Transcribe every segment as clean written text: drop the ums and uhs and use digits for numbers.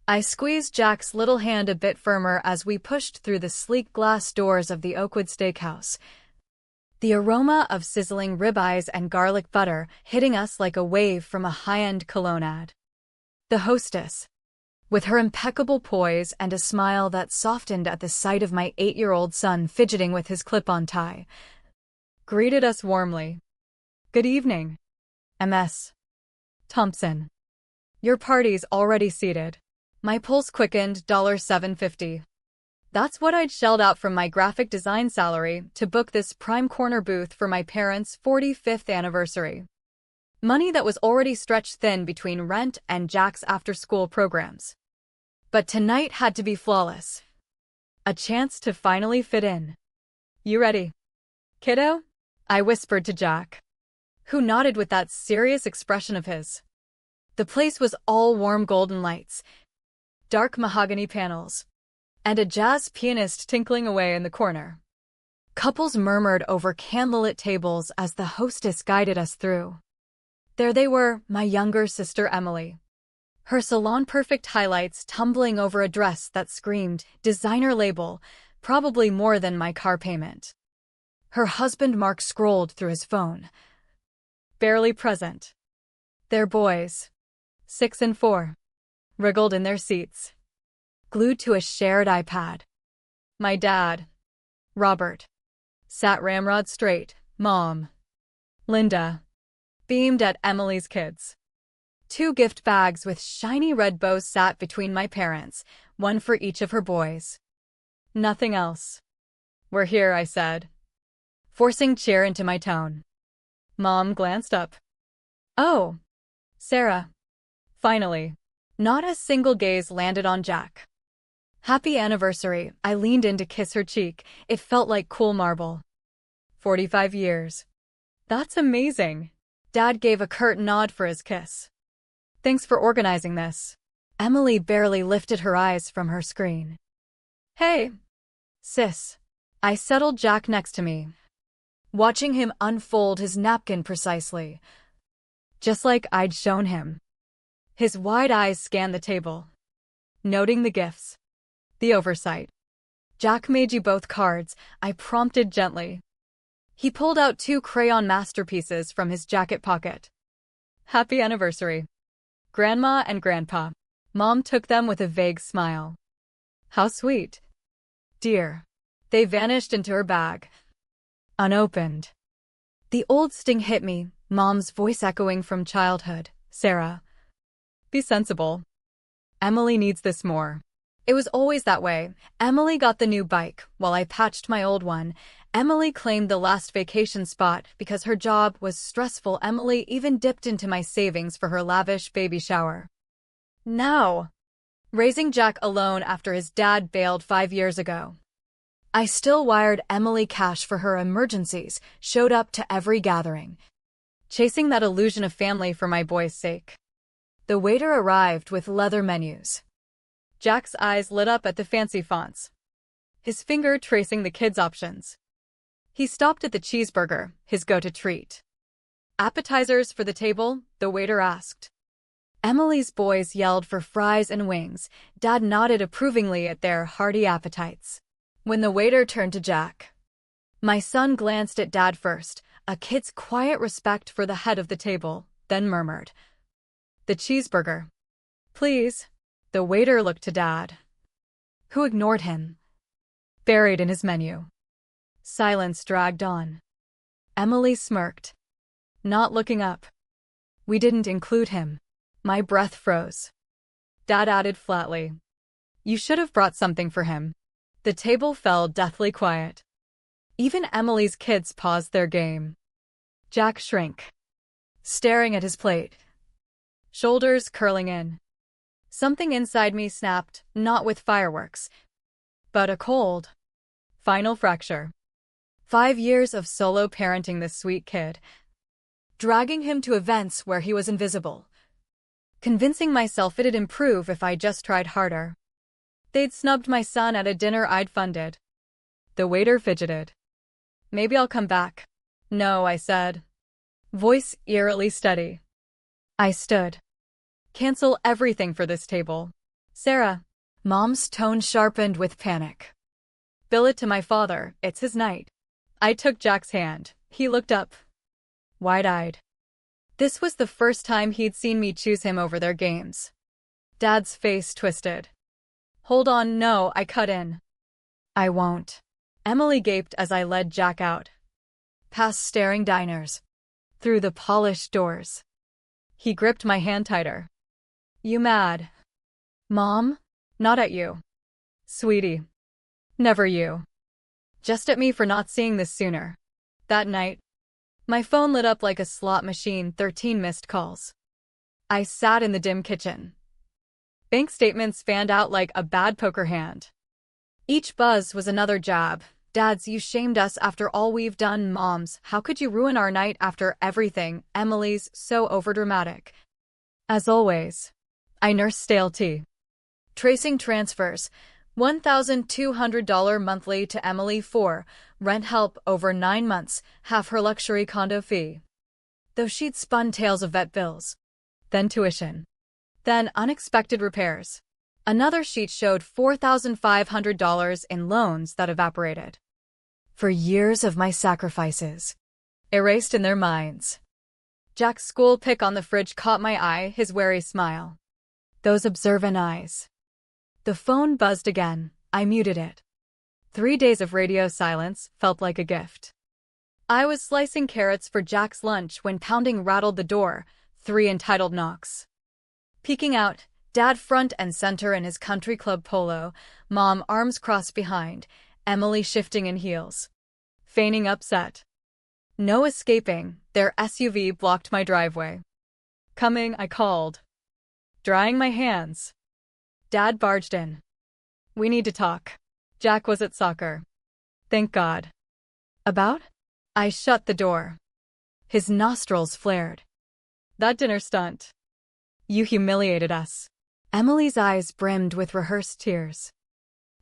I squeezed Jack's little hand a bit firmer as we pushed through the sleek glass doors of the Oakwood Steakhouse. The aroma of sizzling ribeyes and garlic butter hitting us like a wave from a high-end cologne ad. The hostess, with her impeccable poise and a smile that softened at the sight of my 8-year-old son fidgeting with his clip-on tie, greeted us warmly. "Good evening, Ms. Thompson. Your party's already seated." My pulse quickened. $7.50. That's what I'd shelled out from my graphic design salary to book this prime corner booth for my parents' 45th anniversary. Money that was already stretched thin between rent and Jack's after-school programs. But tonight had to be flawless. A chance to finally fit in. "You ready, kiddo?" I whispered to Jack, who nodded with that serious expression of his. The place was all warm golden lights, dark mahogany panels, and a jazz pianist tinkling away in the corner. Couples murmured over candlelit tables as the hostess guided us through. There they were, my younger sister Emily. Her salon-perfect highlights tumbling over a dress that screamed, designer label, probably more than my car payment. Her husband Mark scrolled through his phone. Barely present. Their boys, 6 and 4, wriggled in their seats, glued to a shared iPad. My dad, Robert, sat ramrod straight. Mom, Linda, beamed at Emily's kids. 2 gift bags with shiny red bows sat between my parents, one for each of her boys. Nothing else. "We're here," I said, forcing cheer into my tone. Mom glanced up. "Oh, Sarah." Finally, not a single gaze landed on Jack. "Happy anniversary." I leaned in to kiss her cheek. It felt like cool marble. 45 years. That's amazing. Dad gave a curt nod for his kiss. "Thanks for organizing this." Emily barely lifted her eyes from her screen. "Hey, sis." I settled Jack next to me, watching him unfold his napkin precisely, just like I'd shown him. His wide eyes scanned the table, noting the gifts, the oversight. "Jack made you both cards," I prompted gently. He pulled out 2 crayon masterpieces from his jacket pocket. "Happy anniversary, Grandma and Grandpa." Mom took them with a vague smile. "How sweet, dear." They vanished into her bag, unopened. The old sting hit me, Mom's voice echoing from childhood. "Sarah, be sensible. Emily needs this more." It was always that way. Emily got the new bike, while I patched my old one. Emily claimed the last vacation spot because her job was stressful. Emily even dipped into my savings for her lavish baby shower. Now, raising Jack alone after his dad bailed 5 years ago, I still wired Emily cash for her emergencies, showed up to every gathering, chasing that illusion of family for my boy's sake. The waiter arrived with leather menus. Jack's eyes lit up at the fancy fonts, his finger tracing the kids' options. He stopped at the cheeseburger, his go-to treat. "Appetizers for the table?" the waiter asked. Emily's boys yelled for fries and wings. Dad nodded approvingly at their hearty appetites. When the waiter turned to Jack, my son glanced at Dad first, a kid's quiet respect for the head of the table, then murmured, "The cheeseburger, please." The waiter looked to Dad, who ignored him, buried in his menu. Silence dragged on. Emily smirked, not looking up. "We didn't include him." My breath froze. Dad added flatly, "You should have brought something for him." The table fell deathly quiet. Even Emily's kids paused their game. Jack shrank, staring at his plate, shoulders curling in. Something inside me snapped, not with fireworks, but a cold, final fracture. 5 years of solo parenting this sweet kid, dragging him to events where he was invisible, convincing myself it'd improve if I just tried harder. They'd snubbed my son at a dinner I'd funded. The waiter fidgeted. "Maybe I'll come back." "No," I said, voice eerily steady. I stood. "Cancel everything for this table." Sarah. Mom's tone sharpened with panic. Bill it to my father, it's his night. I took Jack's hand. He looked up, wide-eyed. This was the first time he'd seen me choose him over their games. Dad's face twisted. Hold on, no, I cut in. I won't. Emily gaped as I led Jack out. Past staring diners. Through the polished doors. He gripped my hand tighter. You mad? Mom? Not at you. Sweetie. Never you. Just at me for not seeing this sooner. That night, my phone lit up like a slot machine, 13 missed calls. I sat in the dim kitchen. Bank statements fanned out like a bad poker hand. Each buzz was another jab. Dads, you shamed us after all we've done. Moms, how could you ruin our night after everything? Emily's so overdramatic. As always, I nursed stale tea. Tracing transfers. $1,200 monthly to Emily for rent help over 9 months, half her luxury condo fee. Though she'd spun tales of vet bills. Then tuition. Then unexpected repairs. Another sheet showed $4,500 in loans that evaporated. For years of my sacrifices. Erased in their minds. Jack's school pic on the fridge caught my eye, his wary smile. Those observant eyes. The phone buzzed again. I muted it. 3 days of radio silence felt like a gift. I was slicing carrots for Jack's lunch when pounding rattled the door, 3 entitled knocks. Peeking out, Dad front and center in his country club polo, Mom arms crossed behind, Emily shifting in heels. Feigning upset. No escaping, their SUV blocked my driveway. Coming, I called. Drying my hands. Dad barged in. We need to talk. Jack was at soccer. Thank God. About? I shut the door. His nostrils flared. That dinner stunt. You humiliated us. Emily's eyes brimmed with rehearsed tears.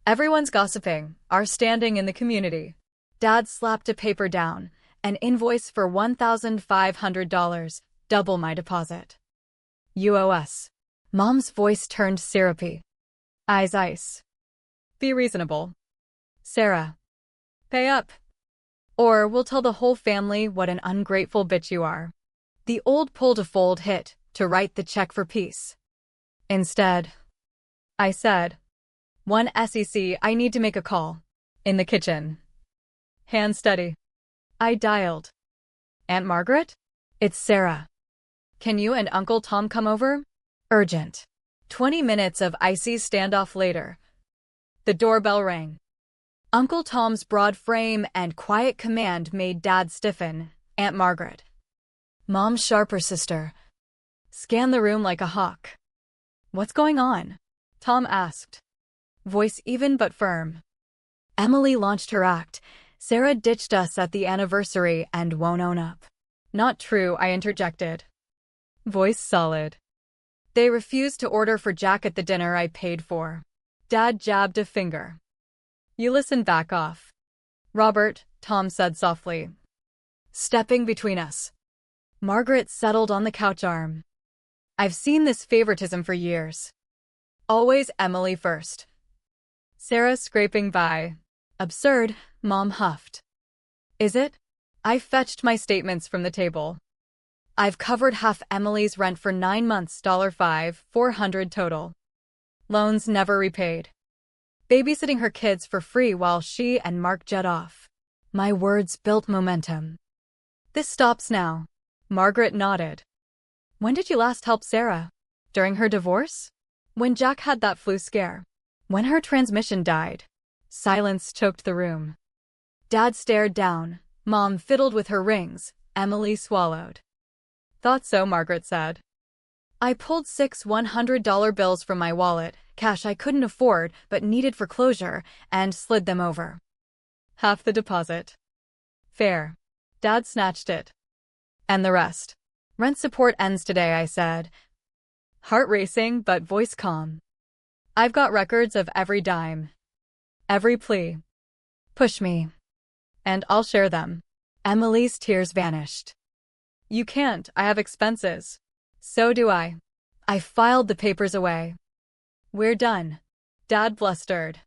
Everyone's gossiping, our standing in the community. Dad slapped a paper down, an invoice for $1,500, double my deposit. You owe us. Mom's voice turned syrupy. Eyes ice. Be reasonable. Sarah. Pay up. Or we'll tell the whole family what an ungrateful bitch you are. The old pull-to-fold hit, to write the check for peace. Instead, I said, one SEC, I need to make a call. In the kitchen. Hand steady. I dialed. Aunt Margaret? It's Sarah. Can you and Uncle Tom come over? Urgent. 20 minutes of icy standoff later. The doorbell rang. Uncle Tom's broad frame and quiet command made Dad stiffen. Aunt Margaret. Mom's sharper sister. Scanned the room like a hawk. What's going on? Tom asked. Voice even but firm. Emily launched her act. Sarah ditched us at the anniversary and won't own up. Not true, I interjected. Voice solid. They refused to order for Jack at the dinner I paid for. Dad jabbed a finger. You listen, back off. Robert, Tom said softly. Stepping between us. Margaret settled on the couch arm. I've seen this favoritism for years. Always Emily first. Sarah scraping by. Absurd, Mom huffed. Is it? I fetched my statements from the table. I've covered half Emily's rent for 9 months, $5,400 total. Loans never repaid. Babysitting her kids for free while she and Mark jet off. My words built momentum. This stops now. Margaret nodded. When did you last help Sarah? During her divorce? When Jack had that flu scare? When her transmission died? Silence choked the room. Dad stared down. Mom fiddled with her rings. Emily swallowed. Thought so, Margaret said. I pulled 6 $100 bills from my wallet, cash I couldn't afford but needed for closure, and slid them over. Half the deposit. Fair. Dad snatched it. And the rest. Rent support ends today, I said. Heart racing but voice calm. I've got records of every dime. Every plea. Push me. And I'll share them. Emily's tears vanished. You can't, I have expenses. So do I. I filed the papers away. We're done. Dad blustered.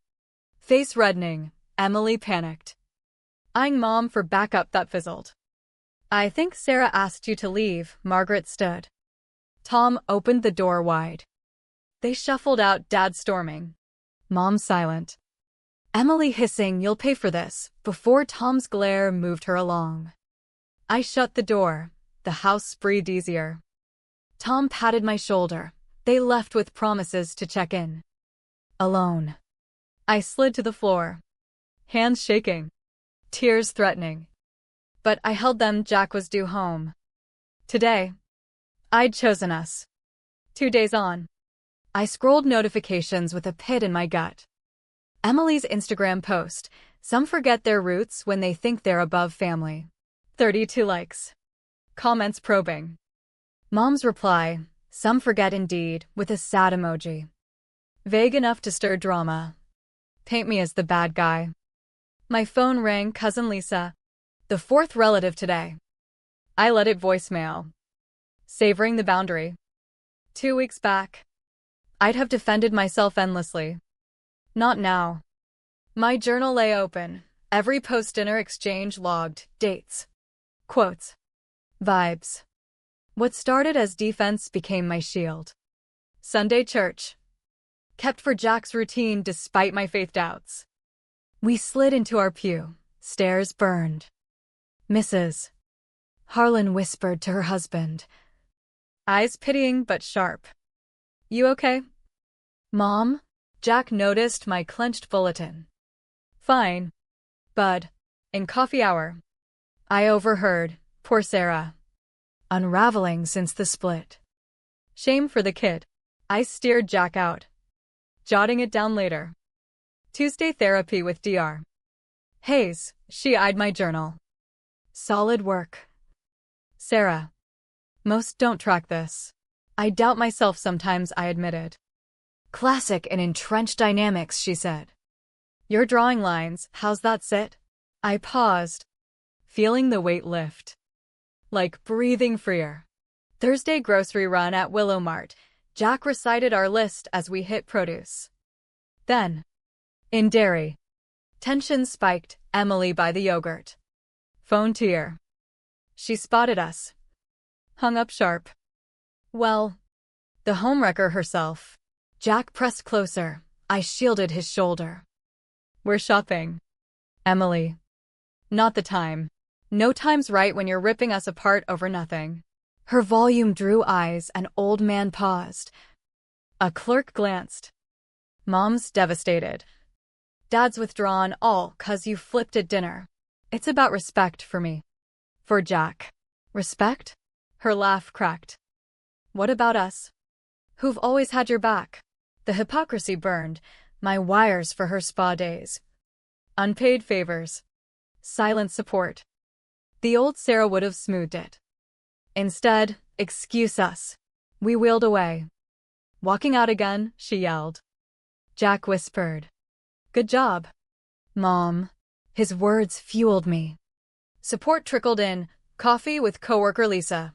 Face reddening, Emily panicked, eyeing Mom for backup that fizzled. I think Sarah asked you to leave, Margaret stood. Tom opened the door wide. They shuffled out, Dad storming. Mom silent. Emily hissing, you'll pay for this, before Tom's glare moved her along. I shut the door. The house breathed easier. Tom patted my shoulder. They left with promises to check in. Alone. I slid to the floor. Hands shaking. Tears threatening. But I held them. Jack was due home. Today. I'd chosen us. 2 days on. I scrolled notifications with a pit in my gut. Emily's Instagram post. Some forget their roots when they think they're above family. 32 likes. Comments probing. Mom's reply. Some forget indeed, with a sad emoji. Vague enough to stir drama. Paint me as the bad guy. My phone rang. Cousin Lisa. The fourth relative today. I let it voicemail. Savoring the boundary. 2 weeks back. I'd have defended myself endlessly. Not now. My journal lay open. Every post-dinner exchange logged. Dates. Quotes. Vibes. What started as defense became my shield. Sunday church. Kept for Jack's routine despite my faith doubts. We slid into our pew. Stairs burned. Mrs. Harlan whispered to her husband. Eyes pitying but sharp. You okay? Mom? Jack noticed my clenched bulletin. Fine. Bud. In coffee hour. I overheard. Poor Sarah. Unraveling since the split. Shame for the kid. I steered Jack out. Jotting it down later. Tuesday therapy with Dr. Hayes. She eyed my journal. Solid work. Sarah. Most don't track this. I doubt myself sometimes, I admitted. Classic and entrenched dynamics, she said. You're drawing lines, how's that sit? I paused, feeling the weight lift. Like breathing freer. Thursday grocery run at Willow Mart. Jack recited our list as we hit produce. Then, in dairy. Tension spiked, Emily by the yogurt. Phone to ear. She spotted us. Hung up sharp. Well, the homewrecker herself. Jack pressed closer. I shielded his shoulder. We're shopping. Emily. Not the time. No time's right when you're ripping us apart over nothing. Her volume drew eyes. An old man paused. A clerk glanced. Mom's devastated. Dad's withdrawn, all 'cause you flipped at dinner. It's about respect for me. For Jack. Respect? Her laugh cracked. What about us? Who've always had your back? The hypocrisy burned. My wires for her spa days. Unpaid favors. Silent support. The old Sarah would have smoothed it. Instead, excuse us. We wheeled away. Walking out again, she yelled. Jack whispered. Good job. Mom. His words fueled me. Support trickled in. Coffee with coworker Lisa.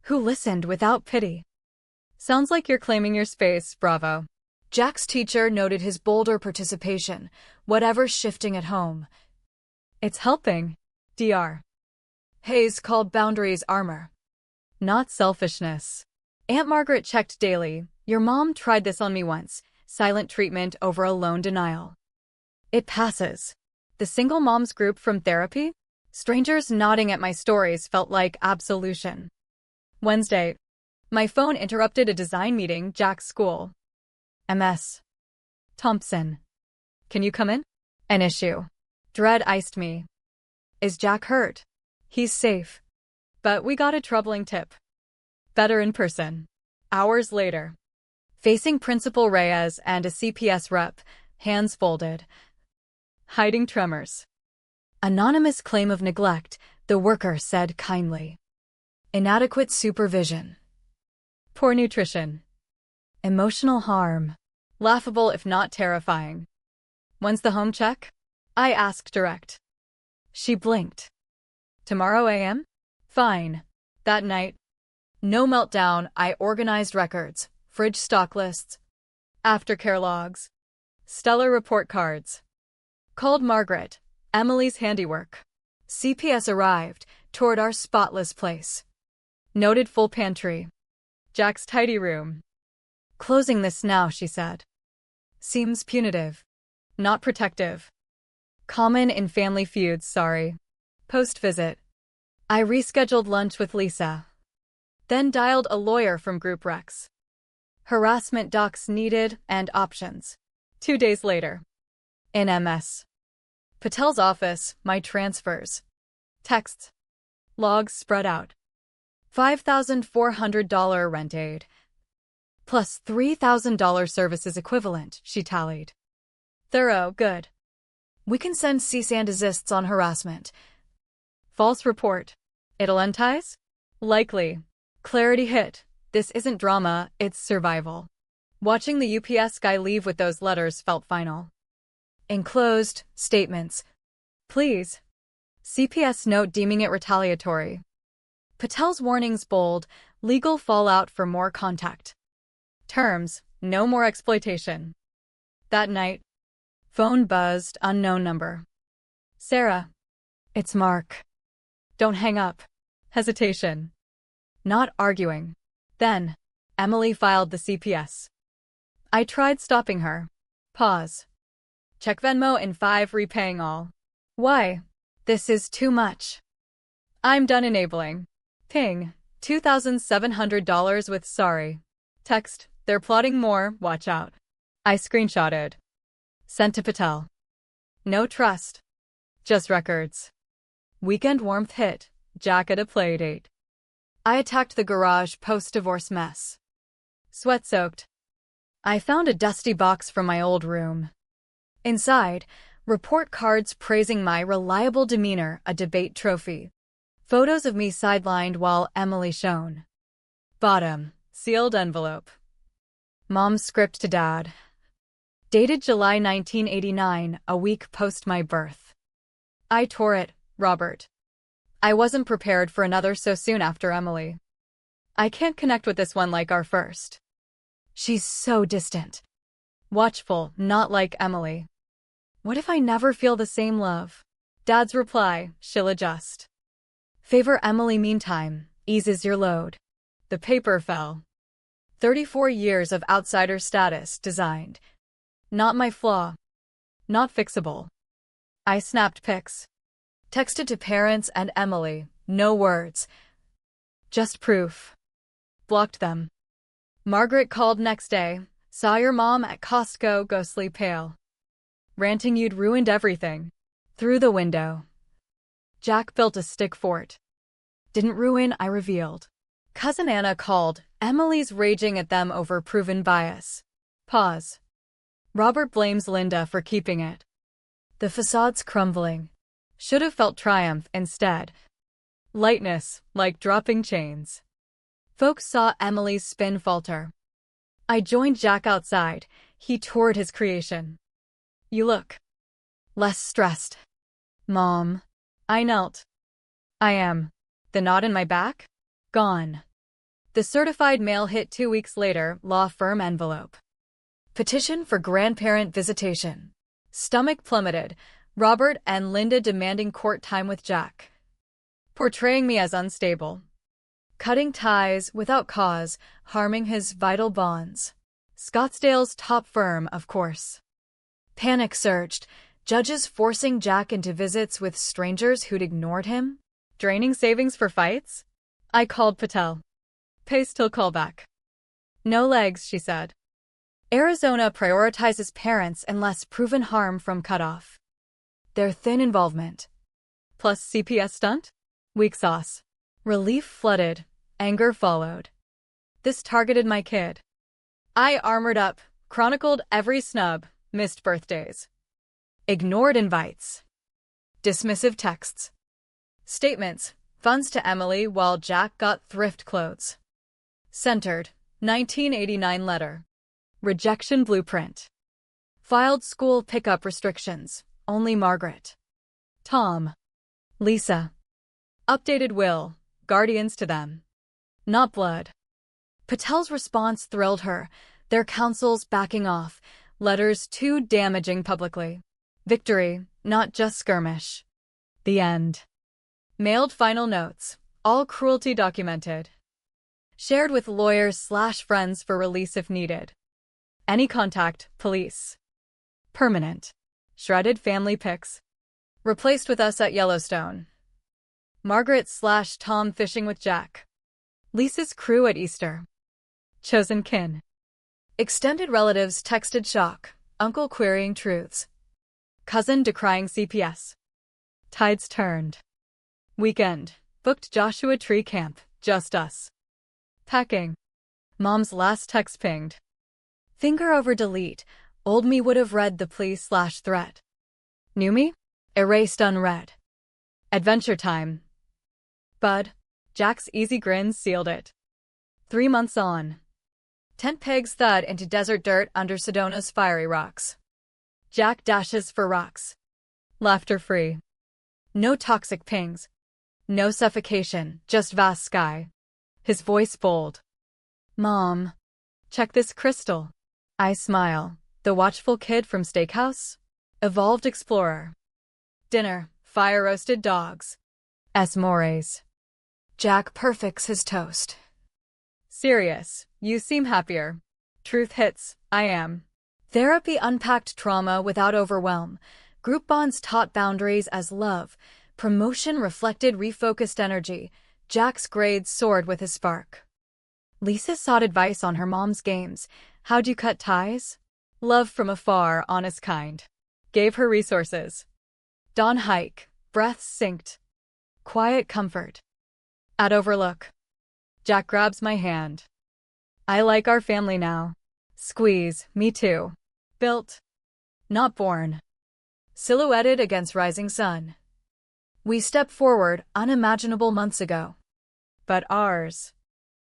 Who listened without pity. Sounds like you're claiming your space, bravo. Jack's teacher noted his bolder participation, whatever's shifting at home. It's helping. Dr. Hayes called boundaries armor. Not selfishness. Aunt Margaret checked daily. Your mom tried this on me once. Silent treatment over alone denial. It passes. The single moms group from therapy? Strangers nodding at my stories felt like absolution. Wednesday. My phone interrupted a design meeting. Jack's school. MS. Thompson. Can you come in? An issue. Dread iced me. Is Jack hurt? He's safe. But we got a troubling tip. Better in person. Hours later. Facing Principal Reyes and a CPS rep, hands folded. Hiding tremors. Anonymous claim of neglect, the worker said kindly. Inadequate supervision. Poor nutrition. Emotional harm. Laughable if not terrifying. When's the home check? I asked direct. She blinked. Tomorrow a.m.? Fine. That night. No meltdown, I organized records, fridge stock lists. Aftercare logs. Stellar report cards. Called Margaret. Emily's handiwork. CPS arrived, toward our spotless place. Noted full pantry. Jack's tidy room. Closing this now, she said. Seems punitive. Not protective. Common in family feuds, sorry. Post-visit. I rescheduled lunch with Lisa. Then dialed a lawyer from Group Rex. Harassment docs needed and options. 2 days later. In MS. Patel's office, my transfers. Texts. Logs spread out. $5,400 rent aid. Plus $3,000 services equivalent, she tallied. Thorough, good. We can send cease and desists on harassment. False report. It'll end ties? Likely. Clarity hit. This isn't drama, it's survival. Watching the UPS guy leave with those letters felt final. Enclosed, statements. Please. CPS note deeming it retaliatory. Patel's warnings bold, legal fallout for more contact. Terms, no more exploitation. That night. Phone buzzed, unknown number. Sarah. It's Mark. Don't hang up. Hesitation. Not arguing. Then, Emily filed the CPS. I tried stopping her. Pause. Check Venmo in 5 repaying all. Why? This is too much. I'm done enabling. Ping. $2,700 with sorry. Text. They're plotting more, watch out. I screenshotted. Sent to Patel. No trust. Just records. Weekend warmth hit. Jack at a playdate. I attacked the garage post-divorce mess. Sweat-soaked. I found a dusty box from my old room. Inside, report cards praising my reliable demeanor, a debate trophy. Photos of me sidelined while Emily shone. Bottom, sealed envelope. Mom's script to Dad. Dated July 1989, a week post my birth. I tore it, Robert. I wasn't prepared for another so soon after Emily. I can't connect with this one like our first. She's so distant. Watchful, not like Emily. What if I never feel the same love? Dad's reply, she'll adjust. Favor Emily meantime, eases your load. The paper fell. 34 years of outsider status designed. Not my flaw. Not fixable. I snapped pics. Texted to parents and Emily, no words. Just proof. Blocked them. Margaret called next day, saw your mom at Costco ghostly pale. Ranting you'd ruined everything. Through the window. Jack built a stick fort. Didn't ruin, I revealed. Cousin Anna called, Emily's raging at them over proven bias. Pause. Robert blames Linda for keeping it. The facade's crumbling. Should have felt triumph instead. Lightness, like dropping chains. Folks saw Emily's spin falter. I joined Jack outside. He toured his creation. You look less stressed. Mom. I knelt. I am. The knot in my back? Gone. The certified mail hit 2 weeks later, law firm envelope. Petition for grandparent visitation. Stomach plummeted. Robert and Linda demanding court time with Jack. Portraying me as unstable. Cutting ties without cause, harming his vital bonds. Scottsdale's top firm, of course. Panic surged. Judges forcing Jack into visits with strangers who'd ignored him. Draining savings for fights? I called Patel. Pace till callback. No legs, she said. Arizona prioritizes parents unless proven harm from cutoff. Their thin involvement. Plus CPS stunt? Weak sauce. Relief flooded. Anger followed. This targeted my kid. I armored up, chronicled every snub, missed birthdays. Ignored invites. Dismissive texts. Statements. Funds to Emily while Jack got thrift clothes. Centered. 1989 letter. Rejection blueprint. Filed school pickup restrictions. Only Margaret. Tom. Lisa. Updated will. Guardians to them. Not blood. Patel's response thrilled her. Their counsels backing off, letters too damaging publicly. Victory, not just skirmish. The end. Mailed final notes, all cruelty documented. Shared with lawyers/friends for release if needed. Any contact, police. Permanent. Shredded family pics. Replaced with us at Yellowstone. Margaret/Tom fishing with Jack. Lisa's crew at Easter. Chosen kin. Extended relatives texted shock, uncle querying truths. Cousin decrying CPS. Tides turned. Weekend. Booked Joshua Tree Camp, just us. Packing. Mom's last text pinged. Finger over delete. Old me would have read the plea/threat. New me? Erased unread. Adventure time. Bud. Jack's easy grin sealed it. 3 months on. Tent pegs thud into desert dirt under Sedona's fiery rocks. Jack dashes for rocks. Laughter free. No toxic pings. No suffocation, just vast sky. His voice bold. Mom. Check this crystal. I smile. The watchful kid from Steakhouse? Evolved explorer. Dinner. Fire-roasted dogs. Mores. Jack perfects his toast. Serious. You seem happier. Truth hits. I am. Therapy unpacked trauma without overwhelm. Group bonds taught boundaries as love. Promotion reflected refocused energy. Jack's grades soared with his spark. Lisa sought advice on her mom's games. How'd you cut ties? Love from afar, honest kind. Gave her resources. Dawn hike. Breaths synced. Quiet comfort. At Overlook. Jack grabs my hand. I like our family now. Squeeze, me too. Built. Not born. Silhouetted against rising sun. We stepped forward, unimaginable months ago. But ours.